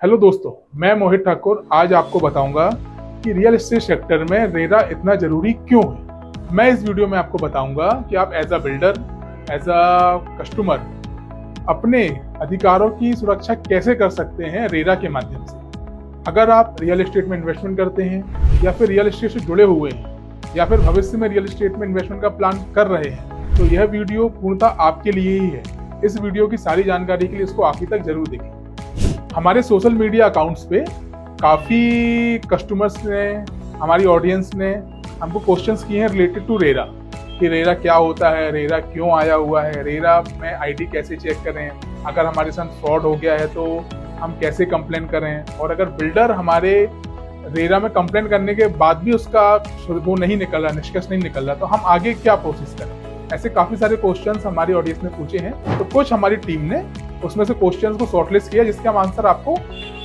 Hello दोस्तों, मैं मोहित ठाकुर आज आपको बताऊंगा कि रियल एस्टेट सेक्टर में रेरा इतना जरूरी क्यों है। मैं इस वीडियो में आपको बताऊंगा कि आप as a builder, as a customer अपने अधिकारों की सुरक्षा कैसे कर सकते हैं रेरा के माध्यम से। अगर आप रियल एस्टेट में इन्वेस्टमेंट करते हैं या फिर रियल एस्टेट से जुड़े हुए हैं या फिर भविष्य में रियल एस्टेट में इन्वेस्टमेंट का प्लान कर रहे हैं तो यह वीडियो पूर्णतः आपके लिए ही है। इस वीडियो की सारी जानकारी के लिए इसको आखिर तक जरूर देखें। हमारे सोशल मीडिया अकाउंट्स पे काफ़ी कस्टमर्स ने, हमारी ऑडियंस ने हमको क्वेश्चंस किए हैं रिलेटेड टू रेरा कि रेरा क्या होता है, रेरा क्यों आया हुआ है, रेरा में आईडी कैसे चेक करें, अगर हमारे साथ फ्रॉड हो गया है तो हम कैसे कंप्लेन करें, और अगर बिल्डर हमारे रेरा में कंप्लेन करने के बाद भी उसका वो नहीं निकल रहा, निष्कर्ष नहीं निकल रहा, तो हम आगे क्या प्रोसेस करें। ऐसे काफ़ी सारे क्वेश्चंस हमारी ऑडियंस ने पूछे हैं, तो कुछ हमारी टीम ने उसमें से क्वेश्चंस को शॉर्टलिस्ट किया जिसके हम आंसर आपको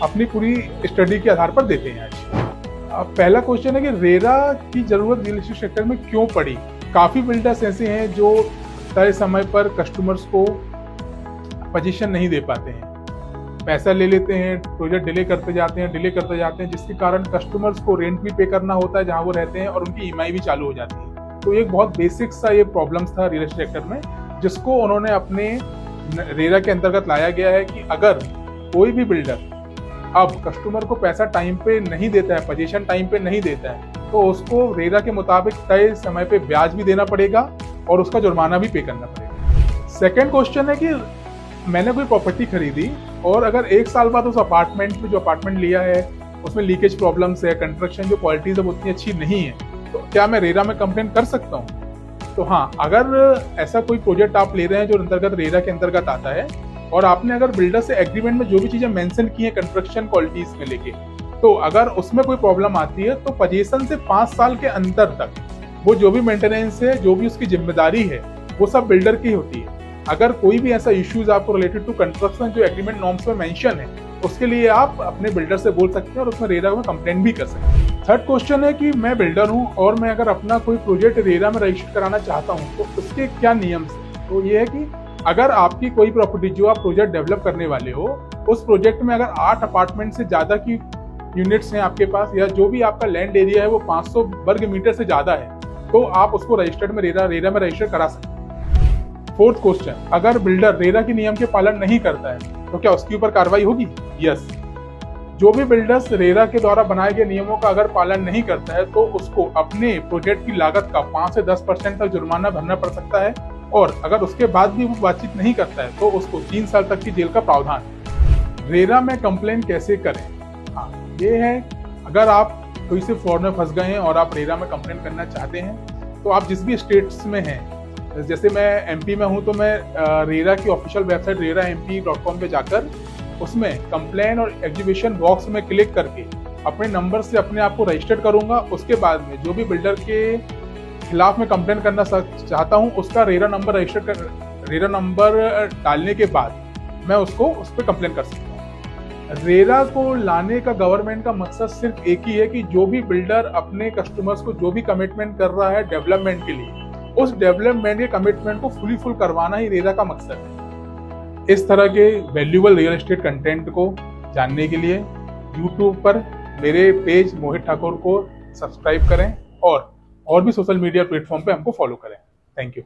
अपनी पूरी स्टडी के आधार पर देते हैं आज। पहला क्वेश्चन है कि रेरा की जरूरत रियल एस्टेट सेक्टर में क्यों पड़ी। काफ़ी बिल्डर्स ऐसे हैं जो तय समय पर कस्टमर्स को पोजीशन नहीं दे पाते हैं, पैसा ले लेते हैं, प्रोजेक्ट डिले करते जाते हैं, जिसके कारण कस्टमर्स को रेंट भी पे करना होता है जहां वो रहते हैं और उनकी ईएमआई भी चालू हो जाती है। तो एक बहुत बेसिक सा ये प्रॉब्लम्स था रियल एस्टेट सेक्टर में, जिसको उन्होंने अपने रेरा के अंतर्गत लाया गया है कि अगर कोई भी बिल्डर अब कस्टमर को पैसा टाइम पे नहीं देता है, पोजीशन टाइम पे नहीं देता है, तो उसको रेरा के मुताबिक तय समय पे ब्याज भी देना पड़ेगा और उसका जुर्माना भी पे करना पड़ेगा। सेकंड क्वेश्चन है कि मैंने कोई प्रॉपर्टी खरीदी और अगर 1 साल बाद उस अपार्टमेंट में जो अपार्टमेंट लिया है उसमें लीकेज प्रॉब्लम्स है, कंस्ट्रक्शन जो क्वालिटीज है वो उतनी अच्छी नहीं है, तो क्या मैं रेरा में कंप्लेन कर सकता हूँ। तो हाँ, अगर ऐसा कोई प्रोजेक्ट आप ले रहे हैं जो अंतर्गत रेरा के अंतर्गत आता है और आपने अगर बिल्डर से एग्रीमेंट में जो भी चीजें मेंशन की हैं कंस्ट्रक्शन क्वालिटीज में लेके, तो अगर उसमें कोई प्रॉब्लम आती है तो पोजीशन से 5 साल के अंतर तक वो जो भी मेंटेनेंस है, जो भी उसकी जिम्मेदारी है, वो सब बिल्डर की होती है। अगर कोई भी ऐसा इश्यूज आपको रिलेटेड टू कंस्ट्रक्शन जो एग्रीमेंट नॉर्म्स में मेंशन है, उसके लिए आप अपने बिल्डर से बोल सकते हैं और उसमें रेरा में कंप्लेंट भी कर सकते हैं। थर्ड क्वेश्चन है कि मैं बिल्डर हूं और मैं अगर अपना कोई प्रोजेक्ट रेरा में रजिस्टर कराना चाहता हूं तो उसके क्या नियम है। तो ये है कि अगर आपकी कोई प्रॉपर्टी जो आप प्रोजेक्ट डेवलप करने वाले हो, उस प्रोजेक्ट में अगर 8 अपार्टमेंट से ज्यादा की यूनिट्स हैं आपके पास, या जो भी आपका लैंड एरिया है वो 500 वर्ग मीटर से ज्यादा है, तो आप उसको रजिस्टर्ड में रेरा में रजिस्टर करा सकते हैं। फोर्थ क्वेश्चन, अगर बिल्डर रेरा के नियम के पालन नहीं करता है तो क्या उसके ऊपर कार्रवाई होगी। यस, जो भी बिल्डर्स रेरा के द्वारा बनाए गए नियमों का अगर पालन नहीं करता है तो उसको अपने प्रोजेक्ट की लागत का 5 से 10% तक जुर्माना भरना पड़ सकता है, और अगर उसके बाद भी वो बातचीत नहीं करता है तो उसको 3 साल तक की जेल का प्रावधान है। रेरा में कंप्लेन कैसे करें। हाँ, ये है, अगर आप कोई से फ्रॉड में फंस गए हैं और आप रेरा में कंप्लेन करना चाहते हैं तो आप जिस भी स्टेट्स में हैं, जैसे मैं एमपी में हूँ तो मैं रेरा की ऑफिशियल वेबसाइट RERAMP.com पे जाकर उसमें कंप्लेन और एग्जीबिशन बॉक्स में क्लिक करके अपने नंबर से अपने आप को रजिस्टर करूंगा। उसके बाद में जो भी बिल्डर के खिलाफ मैं कंप्लेन करना चाहता हूं उसका रेरा नंबर डालने के बाद मैं उसको उस पर कंप्लेन कर सकता हूं। रेरा को लाने का गवर्नमेंट का मकसद सिर्फ एक ही है कि जो भी बिल्डर अपने कस्टमर्स को जो भी कमिटमेंट कर रहा है डेवलपमेंट के लिए, उस डेवलपमेंट के कमिटमेंट को फुल करवाना ही रेरा का मकसद है। इस तरह के वैल्यूएबल रियल एस्टेट कंटेंट को जानने के लिए YouTube पर मेरे पेज मोहित ठाकुर को सब्सक्राइब करें और भी सोशल मीडिया प्लेटफॉर्म पे हमको फॉलो करें। Thank you.